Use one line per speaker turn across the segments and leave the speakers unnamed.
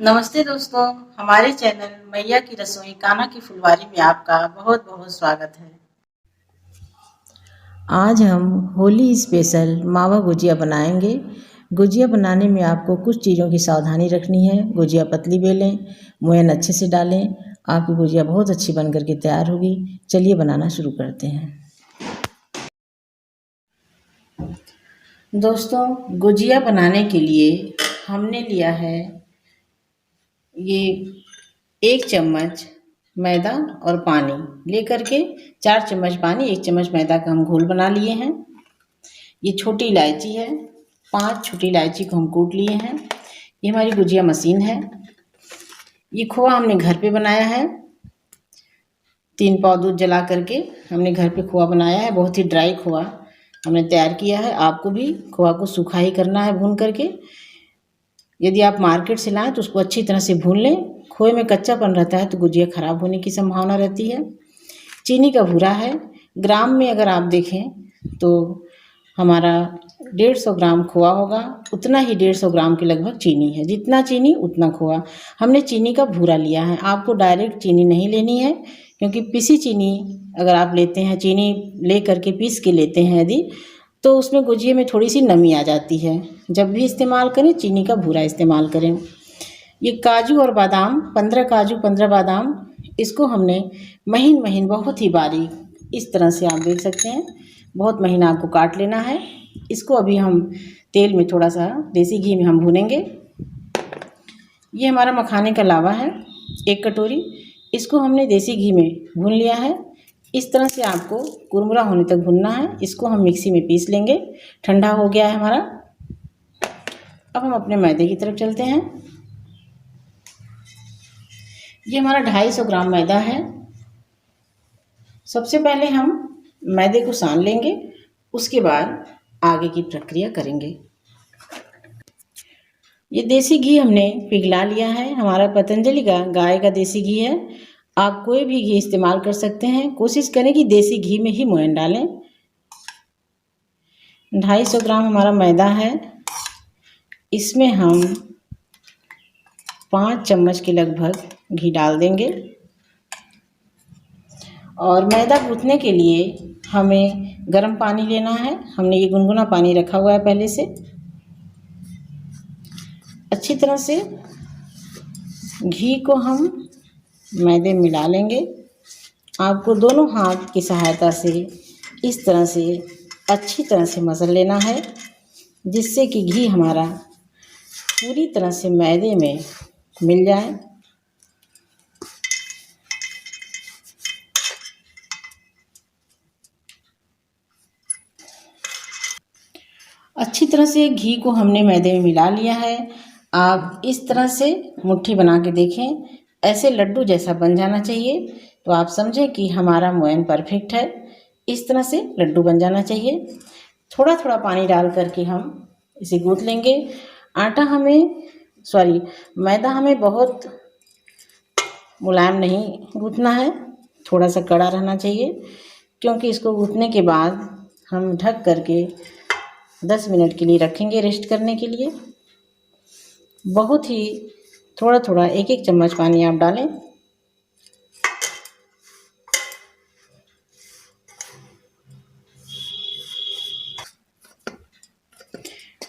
नमस्ते दोस्तों, हमारे चैनल मैया की रसोई कान्हा की फुलवारी में आपका बहुत बहुत स्वागत है। आज हम होली स्पेशल मावा गुजिया बनाएंगे। गुजिया बनाने में आपको कुछ चीज़ों की सावधानी रखनी है। गुजिया पतली बेलें, मोयन अच्छे से डालें, आपकी गुजिया बहुत अच्छी बन करके तैयार होगी। चलिए बनाना शुरू करते हैं। दोस्तों, गुजिया बनाने के लिए हमने लिया है ये 1 चम्मच मैदा और पानी लेकर के 4 चम्मच पानी 1 चम्मच मैदा का हम घोल बना लिए हैं। ये छोटी इलायची है, 5 छोटी इलायची को हम कूट लिए हैं। ये हमारी गुजिया मशीन है। ये खोआ हमने घर पे बनाया है। 3 पाव दूध जला करके हमने घर पे खोआ बनाया है। बहुत ही ड्राई खोआ हमने तैयार किया है। आपको भी खोआ को सूखा ही करना है भून करके। यदि आप मार्केट से लाएं तो उसको अच्छी तरह से भून लें। खोए में कच्चापन रहता है तो गुजिया खराब होने की संभावना रहती है। चीनी का भूरा है। ग्राम में अगर आप देखें तो हमारा 150 ग्राम खोआ होगा, उतना ही 150 ग्राम के लगभग चीनी है। जितना चीनी उतना खोआ। हमने चीनी का भूरा लिया है। आपको डायरेक्ट चीनी नहीं लेनी है, क्योंकि पिसी चीनी अगर आप लेते हैं, चीनी ले करके पीस के लेते हैं यदि, तो उसमें गुजिये में थोड़ी सी नमी आ जाती है। जब भी इस्तेमाल करें चीनी का भूरा इस्तेमाल करें। ये काजू और बादाम, 15 काजू 15 बादाम, इसको हमने महीन महीन बहुत ही बारीक इस तरह से आप देख सकते हैं, बहुत महीन आपको काट लेना है। इसको अभी हम तेल में थोड़ा सा देसी घी में हम भूनेंगे। ये हमारा मखाने का लावा है 1 कटोरी, इसको हमने देसी घी में भून लिया है। इस तरह से आपको कुरमुरा होने तक भुनना है। इसको हम मिक्सी में पीस लेंगे। ठंडा हो गया है हमारा। अब हम अपने मैदे की तरफ चलते हैं। ये हमारा 250 ग्राम मैदा है। सबसे पहले हम मैदे को सान लेंगे, उसके बाद आगे की प्रक्रिया करेंगे। ये देसी घी हमने पिघला लिया है। हमारा पतंजलि का गाय का देसी घी है। आप कोई भी घी इस्तेमाल कर सकते हैं। कोशिश करें कि देसी घी में ही मोयन डालें। 250 ग्राम हमारा मैदा है। इसमें हम 5 चम्मच के लगभग घी डाल देंगे। और मैदा गूँथने के लिए हमें गर्म पानी लेना है। हमने ये गुनगुना पानी रखा हुआ है पहले से। अच्छी तरह से घी को हम मैदे में मिला लेंगे। आपको दोनों हाथ की सहायता से इस तरह से अच्छी तरह से मसल लेना है, जिससे कि घी हमारा पूरी तरह से मैदे में मिल जाए। अच्छी तरह से घी को हमने मैदे में मिला लिया है। आप इस तरह से मुट्ठी बना के देखें, ऐसे लड्डू जैसा बन जाना चाहिए, तो आप समझें कि हमारा मोयन परफेक्ट है। इस तरह से लड्डू बन जाना चाहिए। थोड़ा थोड़ा पानी डाल करके हम इसे गूँथ लेंगे। मैदा हमें बहुत मुलायम नहीं गूँथना है, थोड़ा सा कड़ा रहना चाहिए, क्योंकि इसको गूँथने के बाद हम ढक करके 10 मिनट के लिए रखेंगे रेस्ट करने के लिए। बहुत ही थोड़ा थोड़ा 1-1 चम्मच पानी आप डालें।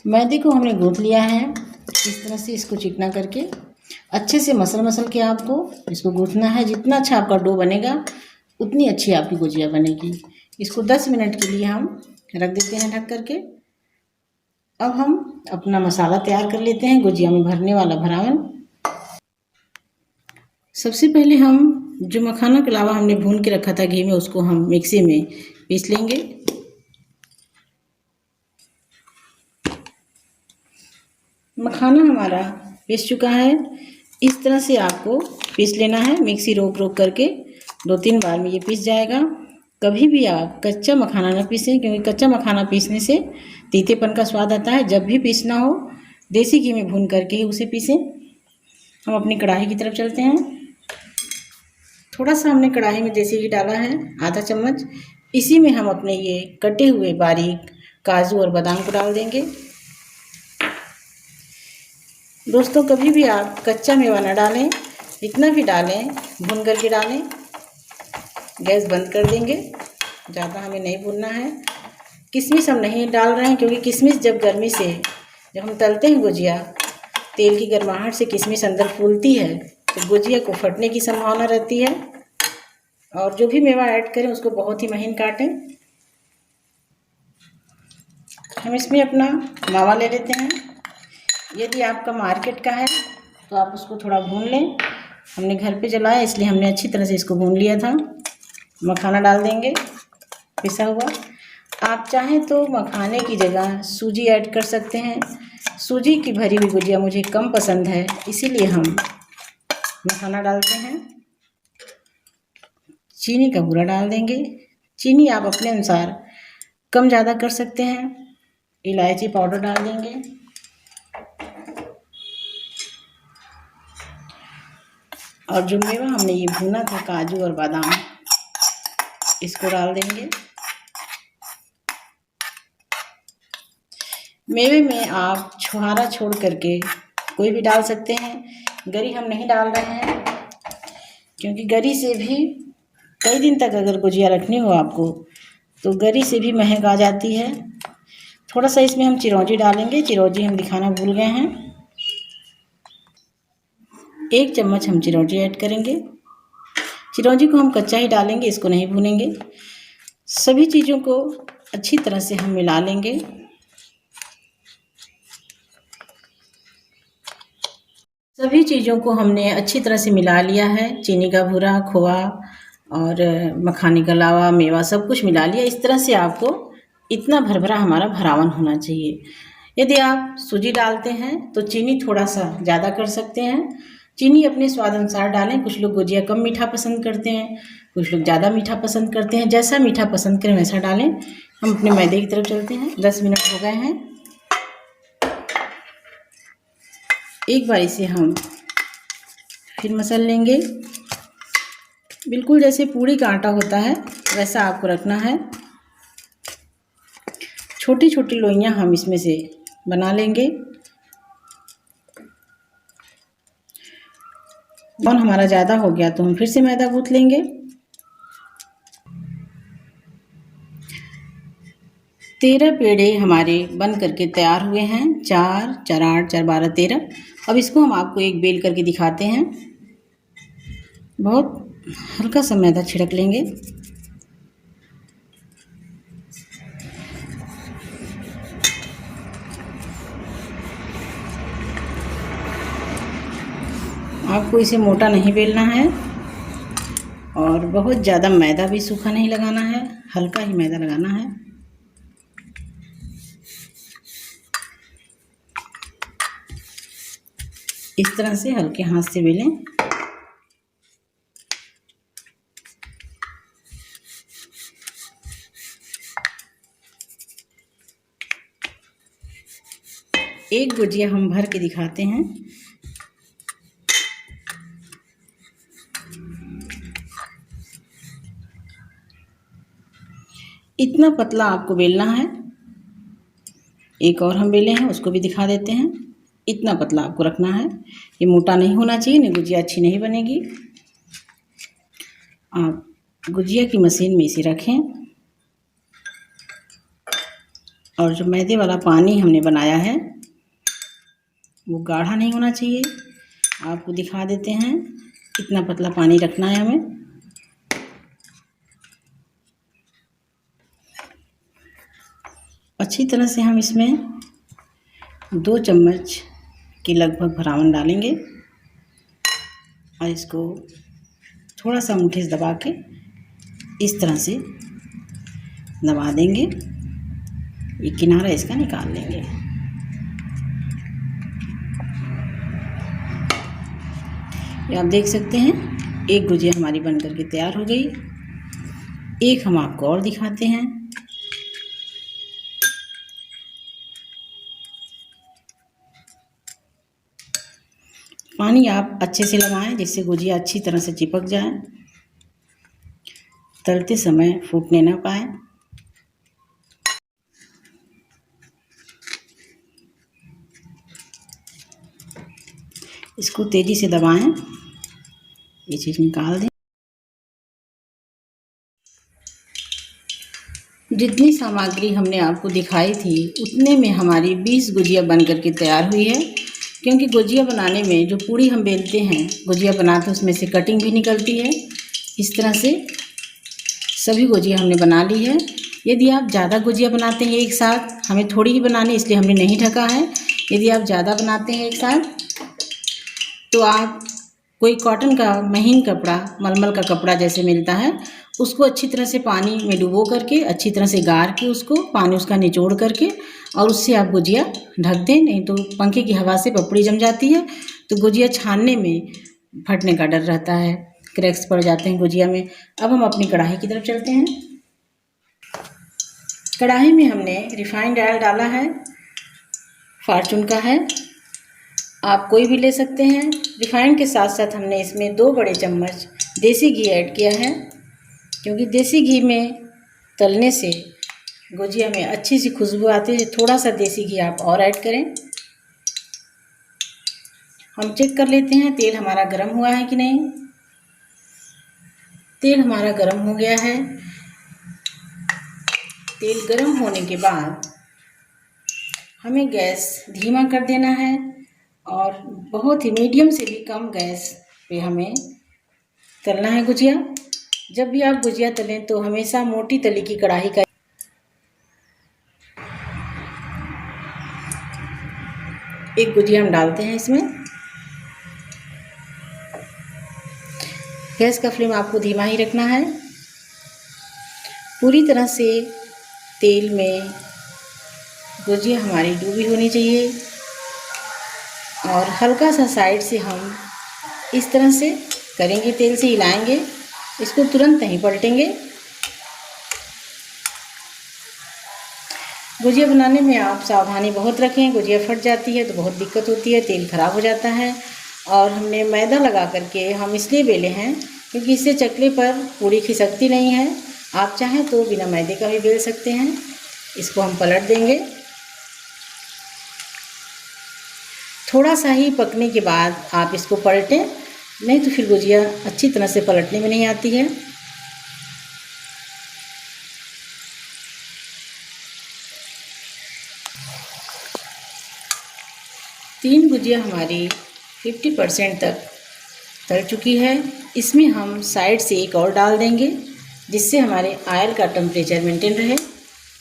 मैदे को हमने गूँथ लिया है। इस तरह से इसको चिकना करके अच्छे से मसल के आपको इसको गूँथना है। जितना अच्छा आपका डो बनेगा उतनी अच्छी आपकी गुजिया बनेगी। इसको 10 मिनट के लिए हम रख देते हैं ढक करके। अब हम अपना मसाला तैयार कर लेते हैं गुजिया में भरने वाला भरावन। सबसे पहले हम जो मखाना के अलावा हमने भून के रखा था घी में, उसको हम मिक्सी में पीस लेंगे। मखाना हमारा पीस चुका है। इस तरह से आपको पीस लेना है। मिक्सी रोक करके 2-3 बार में ये पीस जाएगा। कभी भी आप कच्चा मखाना ना पीसें, क्योंकि कच्चा मखाना पीसने से तीतेपन का स्वाद आता है। जब भी पीसना हो देसी घी में भून करके ही उसे पीसें। हम अपनी कढ़ाई की तरफ चलते हैं। थोड़ा सा हमने कढ़ाई में देसी घी डाला है, आधा चम्मच। इसी में हम अपने ये कटे हुए बारीक काजू और बादाम को डाल देंगे। दोस्तों कभी भी आप कच्चा मेवा ना डालें, इतना भी डालें भून करके डालें। गैस बंद कर देंगे, ज़्यादा हमें नहीं भूनना है। किशमिश हम नहीं डाल रहे हैं क्योंकि किशमिश जब गर्मी से जब हम तलते हैं गुजिया, तेल की गर्माहट से किशमिश अंदर फूलती है तो गुजिया को फटने की संभावना रहती है। और जो भी मेवा ऐड करें उसको बहुत ही महीन काटें। हम इसमें अपना मावा ले लेते हैं। यदि आपका मार्केट का है तो आप उसको थोड़ा भून लें। हमने घर पे जलाया इसलिए हमने अच्छी तरह से इसको भून लिया था। मखाना डाल देंगे पिसा हुआ। आप चाहें तो मखाने की जगह सूजी ऐड कर सकते हैं। सूजी की भरी हुई गुजिया मुझे कम पसंद है, इसीलिए हम मखाना डालते हैं। चीनी का बूरा डाल देंगे। चीनी आप अपने अनुसार कम ज़्यादा कर सकते हैं। इलायची पाउडर डाल देंगे। और जो मेवा हमने ये भुना था, काजू और बादाम, इसको डाल देंगे। मेवे में आप छुहारा छोड़ करके कोई भी डाल सकते हैं। गरी हम नहीं डाल रहे हैं क्योंकि गरी से भी कई दिन तक अगर गुजिया रखनी हो आपको तो गरी से भी महक आ जाती है। थोड़ा सा इसमें हम चिरौंजी डालेंगे। चिरौंजी हम दिखाना भूल गए हैं। 1 चम्मच हम चिरौंजी ऐड करेंगे। चिरौंजी को हम कच्चा ही डालेंगे, इसको नहीं भूनेंगे। सभी चीज़ों को अच्छी तरह से हम मिला लेंगे। सभी चीज़ों को हमने अच्छी तरह से मिला लिया है। चीनी का भूरा, खोआ और मखाने का लावा, मेवा सब कुछ मिला लिया। इस तरह से आपको इतना भरभरा हमारा भरावन होना चाहिए। यदि आप सूजी डालते हैं तो चीनी थोड़ा सा ज़्यादा कर सकते हैं। चीनी अपने स्वाद अनुसार डालें। कुछ लोग गुजिया कम मीठा पसंद करते हैं, कुछ लोग ज़्यादा मीठा पसंद करते हैं। जैसा मीठा पसंद करें वैसा डालें। हम अपने मैदे की तरफ चलते हैं। 10 मिनट हो गए हैं। एक बार इसे हम फिर मसल लेंगे। बिल्कुल जैसे पूड़ी का आटा होता है वैसा आपको रखना है। छोटी छोटी लोइयां हम इसमें से बना लेंगे। और हमारा ज़्यादा हो गया तो हम फिर से मैदा गूँथ लेंगे। 13 पेड़े हमारे बन करके तैयार हुए हैं। 4, 4, 8, 4, 12, 13। अब इसको हम आपको एक बेल करके दिखाते हैं। बहुत हल्का सा मैदा छिड़क लेंगे। आपको इसे मोटा नहीं बेलना है और बहुत ज़्यादा मैदा भी सूखा नहीं लगाना है, हल्का ही मैदा लगाना है। इस तरह से हल्के हाथ से बेलें। एक गुजिया हम भर के दिखाते हैं। इतना पतला आपको बेलना है। एक और हम बेले हैं, उसको भी दिखा देते हैं। इतना पतला आपको रखना है। ये मोटा नहीं होना चाहिए, नहीं गुजिया अच्छी नहीं बनेगी। आप गुजिया की मशीन में इसे रखें और जो मैदे वाला पानी हमने बनाया है वो गाढ़ा नहीं होना चाहिए। आपको दिखा देते हैं। इतना पतला पानी रखना है हमें। अच्छी तरह से हम इसमें 2 चम्मच के लगभग भरावन डालेंगे और इसको थोड़ा सा अंगूठे से दबा के इस तरह से दबा देंगे। ये किनारा इसका निकाल लेंगे। ये आप देख सकते हैं एक गुजिया हमारी बन करके तैयार हो गई। एक हम आपको और दिखाते हैं। पानी आप अच्छे से लगाएं जिससे गुजिया अच्छी तरह से चिपक जाए, तलते समय फूटने ना पाए। इसको तेज़ी से दबाएं, ये चीज़ निकाल दें। जितनी सामग्री हमने आपको दिखाई थी उतने में हमारी 20 गुजिया बन करके तैयार हुई है। क्योंकि गुजिया बनाने में जो पूड़ी हम बेलते हैं, गुजिया बनाते हैं, उसमें से कटिंग भी निकलती है। इस तरह से सभी गुजिया हमने बना ली है। यदि आप ज़्यादा गुजिया बनाते हैं एक साथ, हमें थोड़ी ही बनानी इसलिए हमने नहीं ढका है। यदि आप ज़्यादा बनाते हैं एक साथ तो आप कोई कॉटन का महीन कपड़ा, मलमल का कपड़ा जैसे मिलता है, उसको अच्छी तरह से पानी में डुबो करके अच्छी तरह से गार के उसको पानी उसका निचोड़ करके और उससे आप गुजिया ढक दें। नहीं तो पंखे की हवा से पपड़ी जम जाती है तो गुजिया छानने में फटने का डर रहता है, क्रैक्स पड़ जाते हैं गुजिया में। अब हम अपनी कढ़ाई की तरफ चलते हैं। कढ़ाई में हमने रिफाइंड ऑयल डाला है, फॉर्चून का है, आप कोई भी ले सकते हैं। रिफाइंड के साथ साथ हमने इसमें 2 बड़े चम्मच देसी घी ऐड किया है। क्योंकि देसी घी में तलने से गुजिया में अच्छी सी खुशबू आती है। थोड़ा सा देसी घी आप और ऐड करें। हम चेक कर लेते हैं तेल हमारा गर्म हुआ है कि नहीं। तेल हमारा गर्म हो गया है। तेल गर्म होने के बाद हमें गैस धीमा कर देना है और बहुत ही मीडियम से भी कम गैस पे हमें तलना है गुजिया। जब भी आप गुजिया तलें तो हमेशा मोटी तली की कढ़ाई का एक गुजिया हम डालते हैं इसमें। गैस का फ्लेम आपको धीमा ही रखना है। पूरी तरह से तेल में गुजिया हमारी डूबी होनी चाहिए और हल्का सा साइड से हम इस तरह से करेंगे, तेल से हिलाएंगे, इसको तुरंत नहीं पलटेंगे। गुजिया बनाने में आप सावधानी बहुत रखें, गुजिया फट जाती है तो बहुत दिक्कत होती है, तेल खराब हो जाता है। और हमने मैदा लगा करके हम इसलिए बेले हैं क्योंकि इससे चकले पर पूड़ी खिसकती नहीं है। आप चाहें तो बिना मैदे का भी बेल सकते हैं। इसको हम पलट देंगे। थोड़ा सा ही पकने के बाद आप इसको पलटें, नहीं तो फिर गुजिया अच्छी तरह से पलटने में नहीं आती है। तीन गुजिया हमारी 50% तक तल चुकी है। इसमें हम साइड से एक और डाल देंगे जिससे हमारे ऑयल का टेम्परेचर मेंटेन रहे,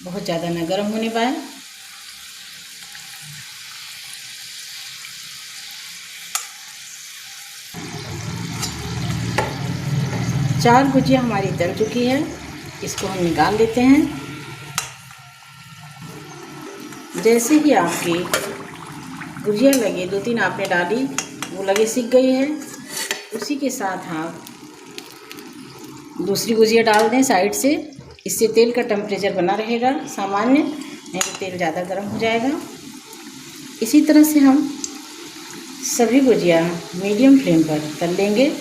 बहुत ज़्यादा ना गर्म होने पाए। चार गुजिया हमारी तल चुकी है, इसको हम निकाल लेते हैं। जैसे ही आपकी गुजिया लगे, 2-3 आपने डाली, वो लगे सिक गई है, उसी के साथ आप दूसरी गुजिया डाल दें साइड से। इससे तेल का टेम्परेचर बना रहेगा सामान्य, नहीं तो तेल ज़्यादा गर्म हो जाएगा। इसी तरह से हम सभी गुजिया मीडियम फ्लेम पर तल लेंगे।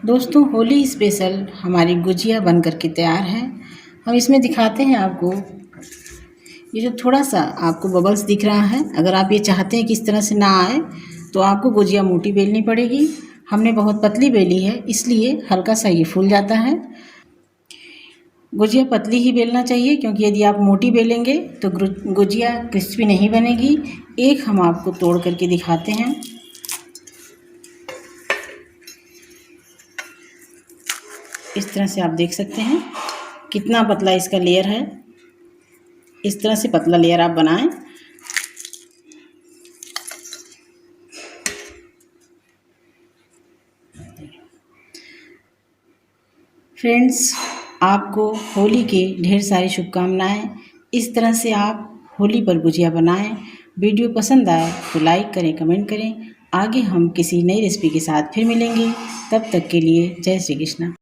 दोस्तों, होली स्पेशल हमारी गुजिया बन करके तैयार है। हम इसमें दिखाते हैं आपको, ये जो थोड़ा सा आपको बबल्स दिख रहा है, अगर आप ये चाहते हैं कि इस तरह से ना आए तो आपको गुजिया मोटी बेलनी पड़ेगी। हमने बहुत पतली बेली है इसलिए हल्का सा ये फूल जाता है। गुजिया पतली ही बेलना चाहिए क्योंकि यदि आप मोटी बेलेंगे तो गुजिया क्रिस्पी नहीं बनेगी। एक हम आपको तोड़ करके दिखाते हैं। इस तरह से आप देख सकते हैं कितना पतला इसका लेयर है। इस तरह से पतला लेयर आप बनाएं। फ्रेंड्स, आपको होली के ढेर सारी शुभकामनाएं। इस तरह से आप होली पर गुजिया बनाएं। वीडियो पसंद आए तो लाइक करें, कमेंट करें। आगे हम किसी नई रेसिपी के साथ फिर मिलेंगे। तब तक के लिए जय श्री कृष्ण।